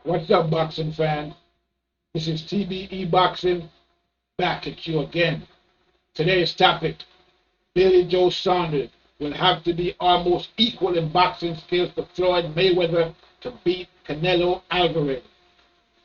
What's up, boxing fans? This is TBE Boxing back at you again. Today's topic, Billy Joe Saunders will have to be almost equal in boxing skills to Floyd Mayweather to beat Canelo Alvarez.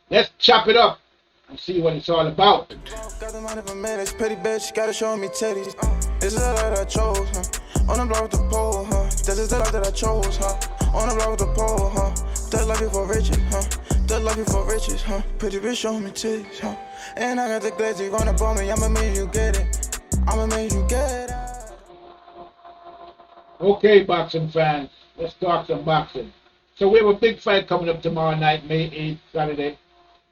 Let's chop it up and see what it's all about. Got the money for minutes, pretty bitch, gotta show me titties. This is the life that I chose, huh? On the block with the pole, huh? This is the life that I chose, huh? On the block with the pole, huh? That life before riches, huh? That life before riches, huh? Pretty bitch, show me titties, huh? And I got the glaze, you run up on me, I'ma make you get it. I'ma make you get it. Okay, boxing fans, let's talk some boxing. So we have a big fight coming up tomorrow night, May 8th, Saturday.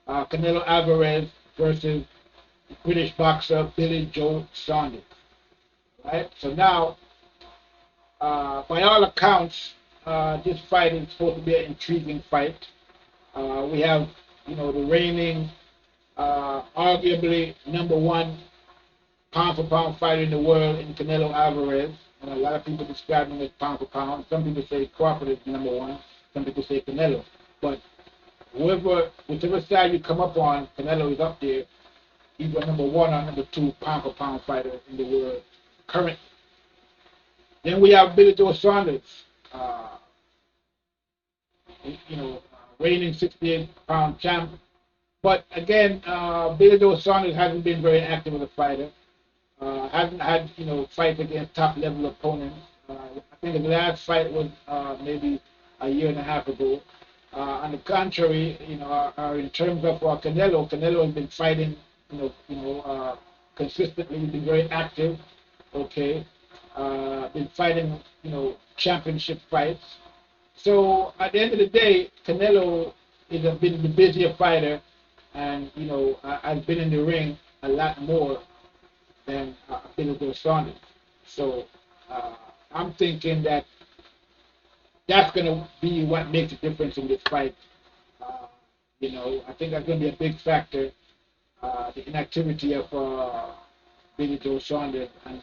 Canelo Alvarez versus British boxer Billy Joe Saunders. Right? So now, by all accounts, this fight is supposed to be an intriguing fight. We have, the reigning, arguably #1 pound for pound fighter in the world in Canelo Alvarez. And a lot of people describe him as pound for pound. Some people say Crawford is #1. Some people say Canelo. But whichever side you come up on, Canelo is up there, either #1 or #2 pound for pound fighter in the world currently. Then we have Billy Joe Saunders, reigning 68-pound champ. But again, Billy Joe Saunders hasn't been very active as a fighter. Hasn't had, fights against top-level opponents. I think the last fight was maybe a year and a half ago. On the contrary, in terms of Canelo has been fighting, consistently. He's been very active. Okay, been fighting, championship fights. So at the end of the day, Canelo has been the busier fighter, and has been in the ring a lot more than Billy Joe Saunders. So I'm thinking that that's going to be what makes a difference in this fight. I think that's going to be a big factor, the inactivity of Billy Joe Saunders, and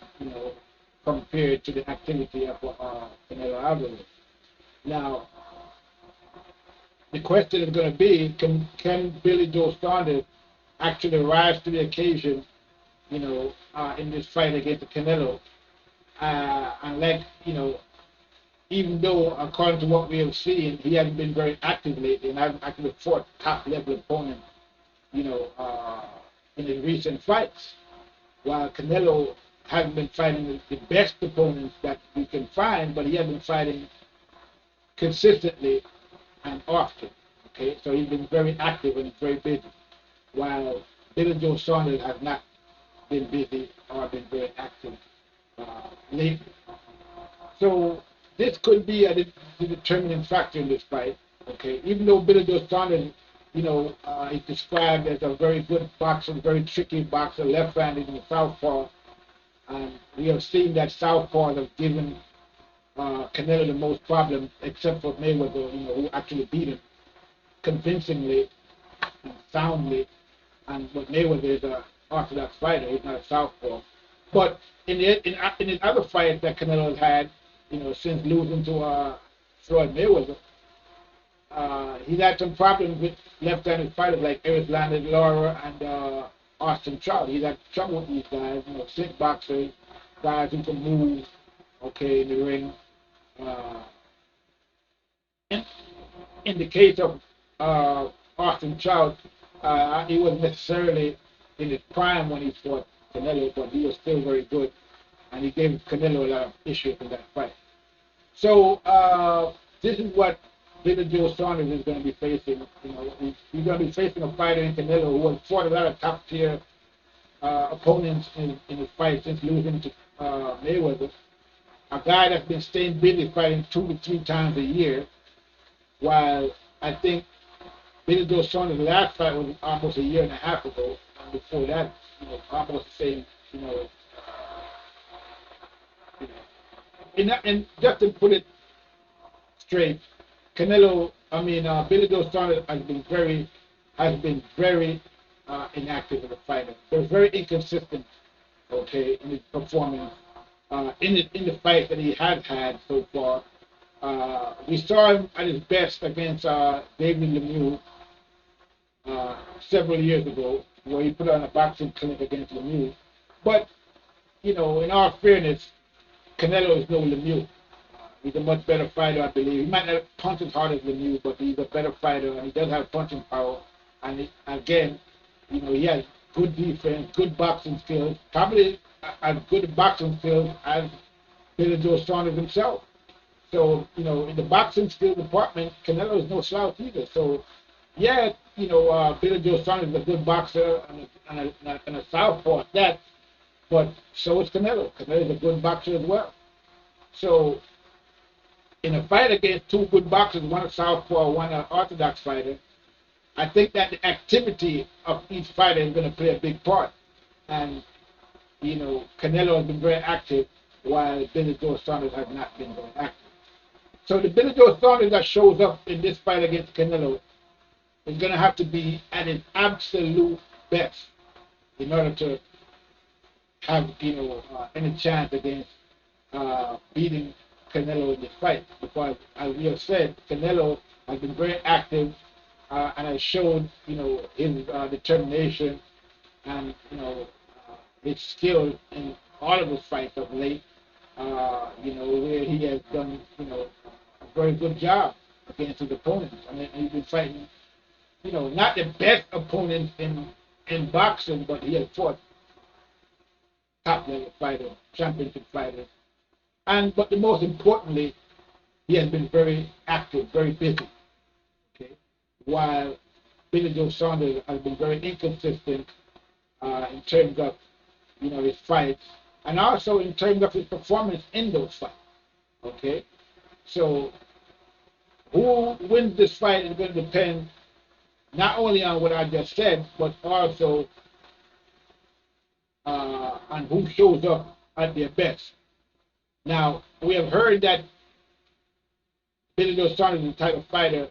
compared to the activity of Canelo Alvarez. Now, the question is going to be, can Billy Joe Saunders actually rise to the occasion, in this fight against the Canelo? And even though, according to what we have seen, he hasn't been very active lately and hasn't actually fought top-level opponents, in his recent fights, while Canelo hasn't been fighting the best opponents that we can find, but he has been fighting consistently and often. Okay, so he's been very active and very busy, while Billy Joe Saunders has not been busy or been very active lately. So this could be the determining factor in this fight. Okay, even though Billy Joe Saunders, is described as a very good boxer, very tricky boxer, left-handed and southpaw, and we have seen that southpaw has given Canelo the most problems, except for Mayweather, who actually beat him convincingly and soundly. But Mayweather is an orthodox fighter; he's not a southpaw. But in his other fights that Canelo has had, since losing to Floyd Mayweather, he's had some problems with left-handed fighters like Eric Laura and Austin Trout. He's had trouble with these guys, slick boxers, guys who can move, okay, in the ring. In the case of Austin Trout, he wasn't necessarily in his prime when he fought Canelo, but he was still very good, and he gave Canelo a lot of issues in that fight. So this is what Billy Joe Saunders is going to be facing. He's going to be facing a fighter in Canelo who has fought a lot of top-tier opponents in his fight since losing to Mayweather. A guy that's been staying busy fighting 2 to 3 times a year, while I think Billy Joe Saunders' last fight was almost a year and a half ago, and before that, almost the same, and just to put it straight, Billy Joe Saunders has been very inactive as a fighter. They're very inconsistent, okay, in his performance, in the fight that he has had so far. We saw him at his best against David Lemieux several years ago, where he put on a boxing clinic against Lemieux. But, you know, in all fairness, Canelo is no Lemieux. He's a much better fighter, I believe. He might not punch as hard as Lemieux, but he's a better fighter, and he does have punching power. And again, you know, he has good defense, good boxing skills, probably as good boxing skills as Billy Joe Saunders himself. So, you know, in the boxing skill department, Canelo is no slouch either. So, yeah, you know, Billy Joe Saunders is a good boxer and a southpaw at that, but so is Canelo. Canelo is a good boxer as well. So, in a fight against two good boxers, one a southpaw, one an orthodox fighter, I think that the activity of each fighter is going to play a big part. And, you know, Canelo has been very active, while Billy Joe Saunders has not been very active. So the Billy Joe Saunders that shows up in this fight against Canelo is going to have to be at his absolute best in order to have, you know, any chance against beating Canelo in this fight. Because, as we have said, Canelo has been very active and has shown, you know, his determination and, you know, his skill in all of his fights of late. You know, where he has done, you know, a very good job against his opponents. I mean, he's been fighting, you know, not the best opponents in boxing, but he has fought top level fighters, championship fighters. But the most importantly, he has been very active, very busy. Okay, while Billy Joe Saunders has been very inconsistent in terms of, you know, his fights, and also in terms of his performance in those fights. Okay, so who wins this fight is going to depend not only on what I just said, but also on who shows up at their best. Now, we have heard that Billy Joe Saunders is the type of fighter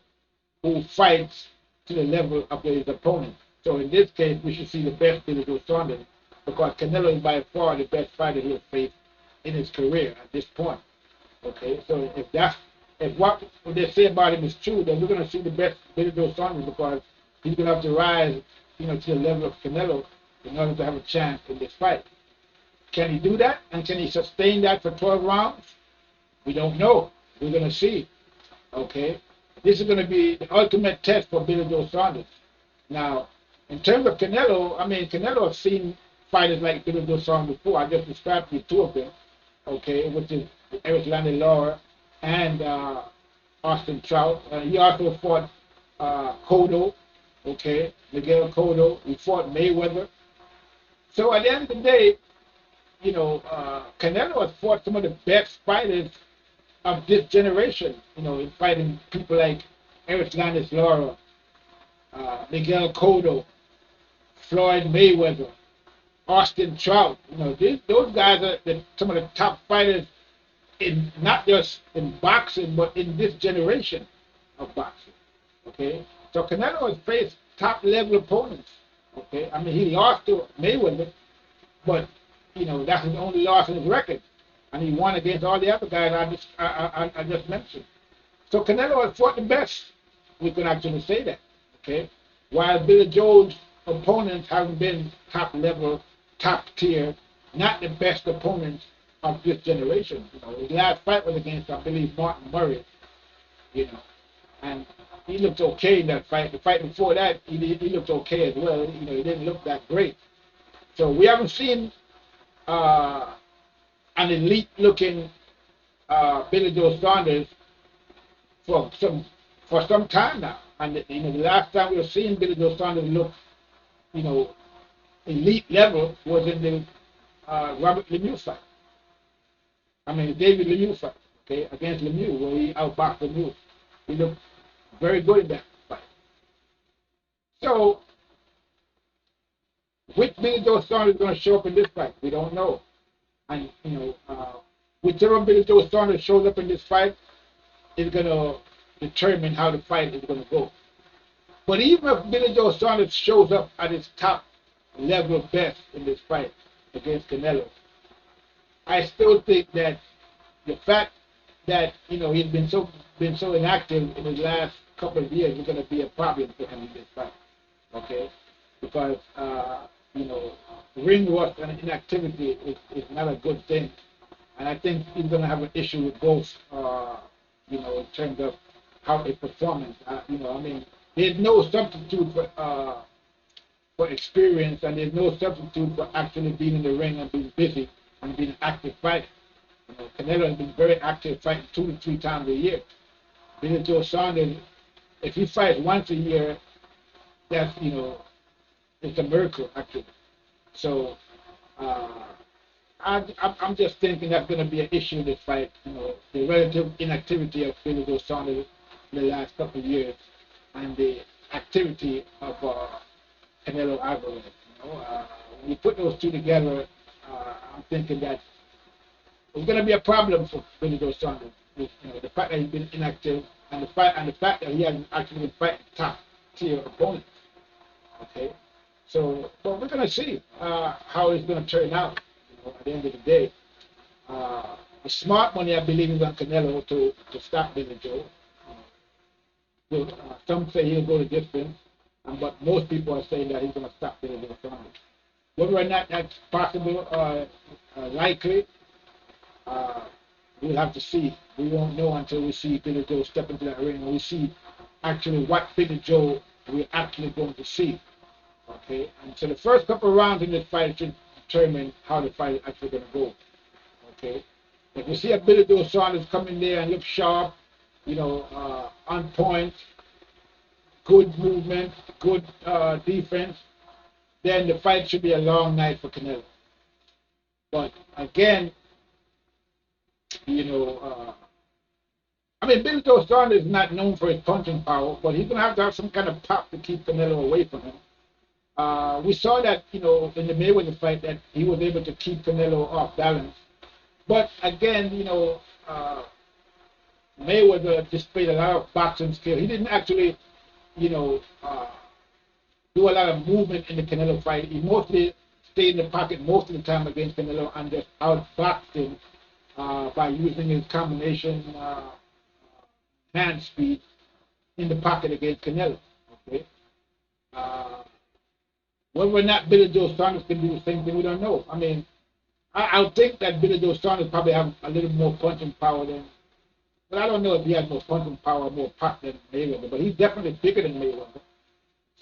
who fights to the level of his opponent. So in this case, we should see the best Billy Joe Saunders, because Canelo is by far the best fighter he has faced in his career at this point. Okay, so if what they say about him is true, then we're going to see the best Billy Joe Saunders, because he's going to have to rise, you know, to the level of Canelo in order to have a chance in this fight. Can he do that? And can he sustain that for 12 rounds? We don't know. We're going to see. Okay, this is going to be the ultimate test for Billy Joe Saunders. Now, in terms of Canelo, I mean, Canelo has seen fighters like Billy Joe Saunders before. I just described the two of them, okay, which is Eric Laura and Austin Trout. He also fought Cotto, okay, Miguel Cotto. He fought Mayweather. So at the end of the day, you know, Canelo has fought some of the best fighters of this generation, you know, in fighting people like Eric Laura, Miguel Cotto, Floyd Mayweather, Austin Trout. You know, those guys are some of the top fighters in not just in boxing, but in this generation of boxing. Okay, so Canelo has faced top level opponents. Okay, I mean, he lost to Mayweather, but you know, that's his only loss in his record, and he won against all the other guys I just mentioned. So Canelo has fought the best. We could actually say that. Okay, while Billy Joe's opponents haven't been top level, top tier, not the best opponents of this generation. You know, his last fight was against, I believe, Martin Murray. You know, and he looked okay in that fight. The fight before that, he looked okay as well. You know, he didn't look that great. So we haven't seen an elite-looking Billy Joe Saunders for some time now. And you know, the last time we were seeing Billy Joe Saunders look, you know, elite level was in the Robert Lemieux fight. I mean, David Lemieux fight, okay, against Lemieux, where he outboxed Lemieux. He looked very good in that fight. So, which Billy Joe Saunders is going to show up in this fight? We don't know. And, you know, whichever Billy Joe Saunders shows up in this fight is going to determine how the fight is going to go. But even if Billy Joe Saunders shows up at his top level best in this fight against Canelo, I still think that the fact that, you know, he's been so inactive in his last couple of years is going to be a problem for him in this fight. okay? Because, you know, ring rust and inactivity is not a good thing. And I think he's going to have an issue with both, you know, in terms of how a performance, you know, I mean, there's no substitute for experience, and there's no substitute for actually being in the ring and being busy and being an active fighter. You know, Canelo has been very active, fighting 2 to 3 times a year. Billy Joe Saunders, if he fights once a year, that's, you know, it's a miracle, actually. So, I'm just thinking that's going to be an issue in this fight. You know, the relative inactivity of Billy Joe Saunders in the last couple of years, and the activity of Canelo Alvarez. You know, when you put those two together, I'm thinking that it's going to be a problem for Billy Joe Saunders. You know, the fact that he's been inactive, and the fact that he hasn't actually been fighting top tier opponents. Okay, so but we're going to see how it's going to turn out. You know, at the end of the day, the smart money, I believe, is on Canelo to stop Billy Joe. Some say he'll go the distance, but most people are saying that he's going to stop Billy Joe Saunders. Whether or not that's possible or likely, we'll have to see. We won't know until we see Billy Joe step into that ring and we see actually what Billy Joe we're actually going to see. Okay, and so the first couple of rounds in this fight should determine how the fight is actually going to go. Okay, if we see a Billy Joe Saunders come in there and look sharp, you know, on point, good movement, good defense, then the fight should be a long night for Canelo. But again, you know, I mean, Billy Joe Saunders is not known for his punching power, but he's going to have some kind of pop to keep Canelo away from him. We saw that, you know, in the Mayweather fight that he was able to keep Canelo off balance. But again, you know, Mayweather displayed a lot of boxing skill. He didn't actually, you know, do a lot of movement in the Canelo fight. He mostly stayed in the pocket most of the time against Canelo and just outboxed him by using his combination hand speed in the pocket against Canelo. Okay. Whether or not Billy Joe Saunders can do the same thing, we don't know. I mean, I would think that Billy Joe Saunders probably have a little more punching power than, but I don't know if he has more punching power, more pop than Mayweather. But he's definitely bigger than Mayweather.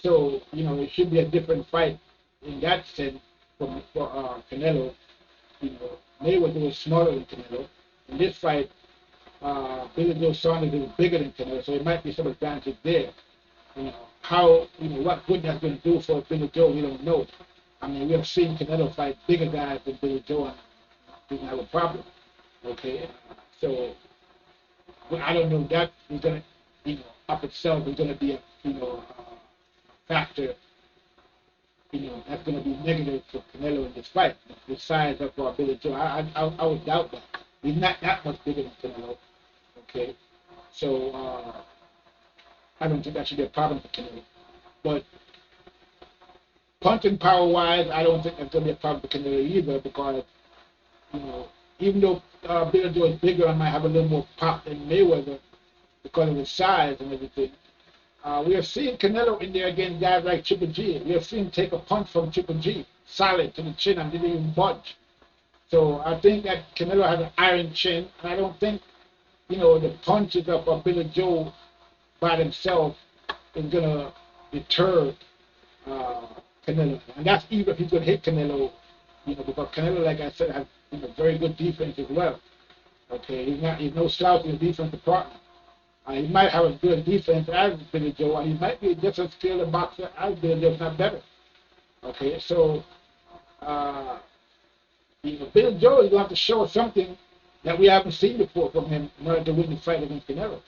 So, you know, it should be a different fight in that sense for Canelo. You know, Mayweather was smaller than Canelo. In this fight, Billy Joe Saunders is bigger than Canelo, so it might be some advantage there. You know, how, you know, what good that's going to do for Billy Joe, we don't know. I mean, we have seen Canelo fight bigger guys than Billy Joe, and didn't have a problem. Okay, so I don't know that is going to, you know, up itself is going to be a, you know, factor, you know, that's going to be negative for Canelo in this fight. The size of Billy Joe, I would doubt that. He's not that much bigger than Canelo. Okay, so I don't think that should be a problem for Canelo. But punching power-wise, I don't think that's going to be a problem for Canelo either, because, you know, even though Billy Joe is bigger and might have a little more pop than Mayweather because of his size and everything, we have seen Canelo in there against guys like Triple G. We have seen him take a punch from Triple G, solid to the chin, and didn't even budge. So I think that Canelo has an iron chin, and I don't think, you know, the punches of Billy Joe by themselves is going to deter Canelo. And that's even if he's going to hit Canelo, you know, because Canelo, like I said, has, you know, very good defense as well. Okay, he's no slouch in the defensive department. He might have a good defense as Billy Joe, and he might be just as skilled a boxer as Billy Joe, if not better. Okay, so you know, Billy Joe is going to have to show us something that we haven't seen before from him in order to win the fight against Canelo.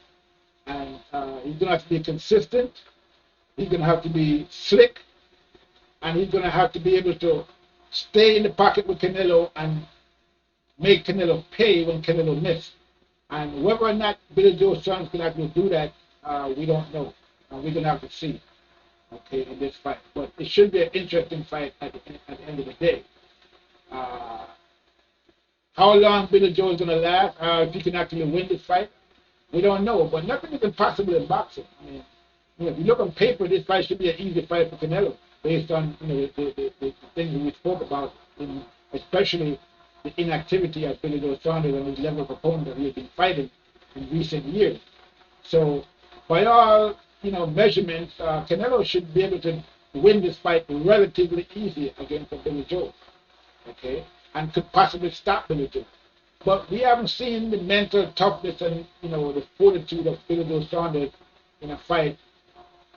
And he's going to have to be consistent. He's going to have to be slick, and he's going to have to be able to stay in the pocket with Canelo and make Canelo pay when Canelo misses. And whether or not Billy Joe Saunders can actually do that, we don't know. We're going to have to see, okay, in this fight. But it should be an interesting fight at the end of the day. How long Billy Joe is going to last, if he can actually win this fight, we don't know. But nothing is impossible in boxing. I mean, if you look on paper, this fight should be an easy fight for Canelo, based on the things we spoke about, especially the inactivity of Billy Joe Saunders and his level of opponent that he has been fighting in recent years. So, by all measurements, Canelo should be able to win this fight relatively easy against Billy Joe, okay, and could possibly stop Billy Joe. But we haven't seen the mental toughness and the fortitude of Billy Joe Saunders in a fight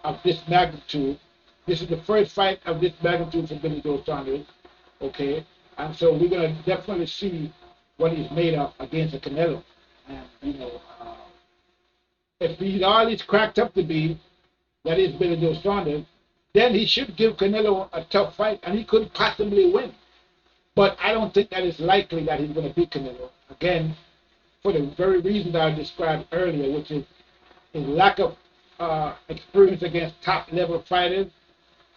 of this magnitude. This is the first fight of this magnitude for Billy Joe Saunders, okay, and so we're gonna definitely see what he's made of against a Canelo, and if he's all he's cracked up to be, that is Billy Joe Saunders, then he should give Canelo a tough fight, and he could possibly win. But I don't think that it's likely that he's going to beat Canelo. Again, for the very reason that I described earlier, which is his lack of experience against top-level fighters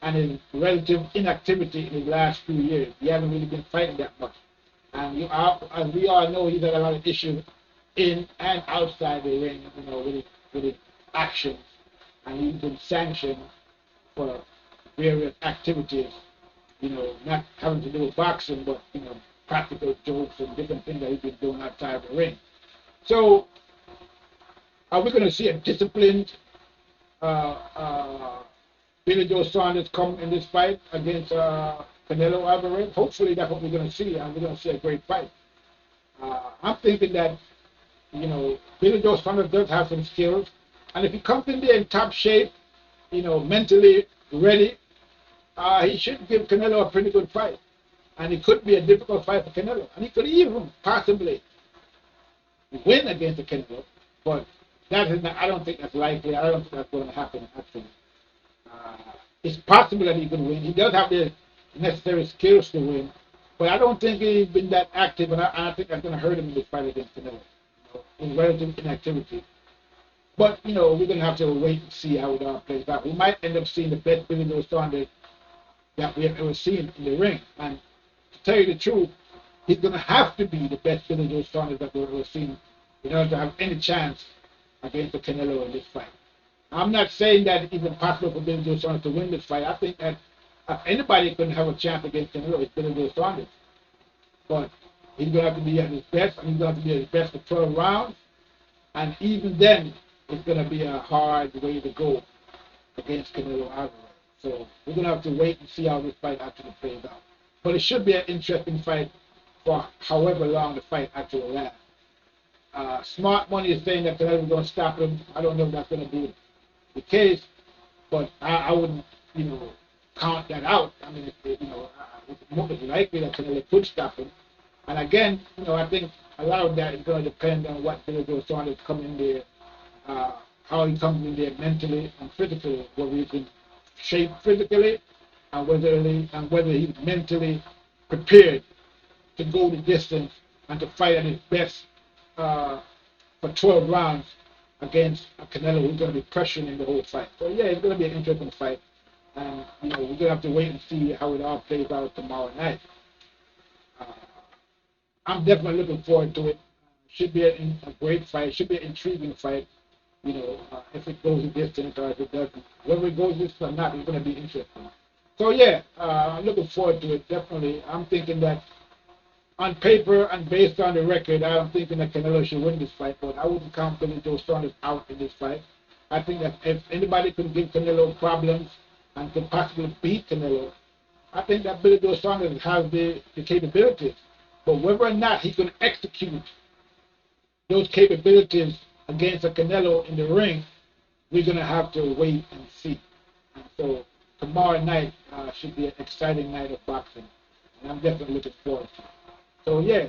and his relative inactivity in his last few years. He hasn't really been fighting that much. And as we all know, he's had a lot of issues in and outside the ring, with his actions. And he's been sanctioned for various activities, not having to do with boxing, but, practical jokes and different things that he's been doing outside the ring. So, are we going to see a disciplined Billy Joe Saunders come in this fight against Canelo Alvarez? Hopefully that's what we're going to see, and we're going to see a great fight. I'm thinking that, Billy Joe Saunders does have some skills, and if he comes in there in top shape, mentally ready, he should give Canelo a pretty good fight. And it could be a difficult fight for Canelo. And he could even possibly win against the Canelo. But that is not, I don't think that's likely. I don't think that's going to happen, actually. It's possible that he could win. He does have the necessary skills to win. But I don't think he's been that active. And I think that's going to hurt him in this fight against Canelo. In relative inactivity. But, we're going to have to wait and see how it all plays out. We might end up seeing the best Billy Joe Saunders that we have ever seen in the ring. And to tell you the truth, he's going to have to be the best Billy Joe Saunders that we've ever seen in order to have any chance against the Canelo in this fight. I'm not saying that it's impossible for Billy Joe Saunders to win this fight. I think that if anybody can have a chance against Canelo, it's Billy Joe Saunders. But he's going to have to be at his best, and he's going to have to be at his best for 12 rounds. And even then, it's going to be a hard way to go against Canelo Alvarez. So we're going to have to wait and see how this fight actually plays out. But it should be an interesting fight for however long the fight actually lasts. Smart money is saying that Canelo is going to stop him. I don't know if that's going to be the case, but I wouldn't, count that out. I mean, it's more likely that Canelo could stop him. And again, I think a lot of that is going to depend on what Billy Joe Saunders come in there, how he comes in there mentally and physically, whether he's in shape physically and whether he's mentally prepared to go the distance and to fight at his best for 12 rounds against Canelo, who's going to be pressuring the whole fight. So yeah, it's going to be an interesting fight, and we're going to have to wait and see how it all plays out tomorrow night. I'm definitely looking forward to it. Should be a great fight. Should be an intriguing fight. If it goes the distance or if it doesn't. Whether it goes distance or not, it's going to be interesting. So yeah, I'm looking forward to it, definitely. I'm thinking that on paper and based on the record, I'm thinking that Canelo should win this fight, but I wouldn't count Billy Joe Saunders out in this fight. I think that if anybody could give Canelo problems and could possibly beat Canelo, I think that Billy Joe Saunders has the capabilities. But whether or not he can execute those capabilities against a Canelo in the ring, we're going to have to wait and see. And so tomorrow night should be an exciting night of boxing, and I'm definitely looking forward to it. So yeah,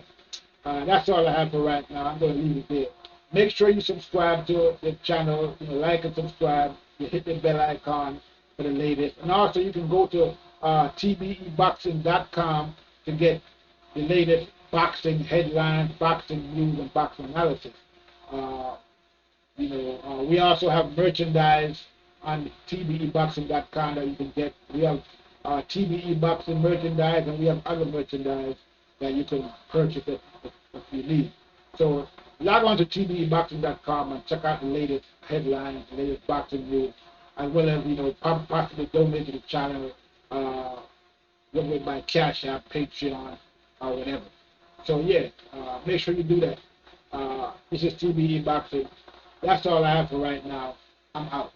that's all I have for right now. I'm going to leave it there. Make sure you subscribe to the channel, like and subscribe. You hit the bell icon for the latest. And also you can go to TBEBoxing.com to get the latest boxing headlines, boxing news, and boxing analysis. We also have merchandise on TBEBoxing.com that you can get. We have TBE Boxing merchandise, and we have other merchandise that you can purchase if you need. So log on to TBEBoxing.com and check out the latest headlines, the latest boxing news, as well as, you know, possibly donate to the channel, whether it's by Cash App, Patreon, or whatever. So yeah, make sure you do that. This is TBE Boxing. That's all I have for right now. I'm out.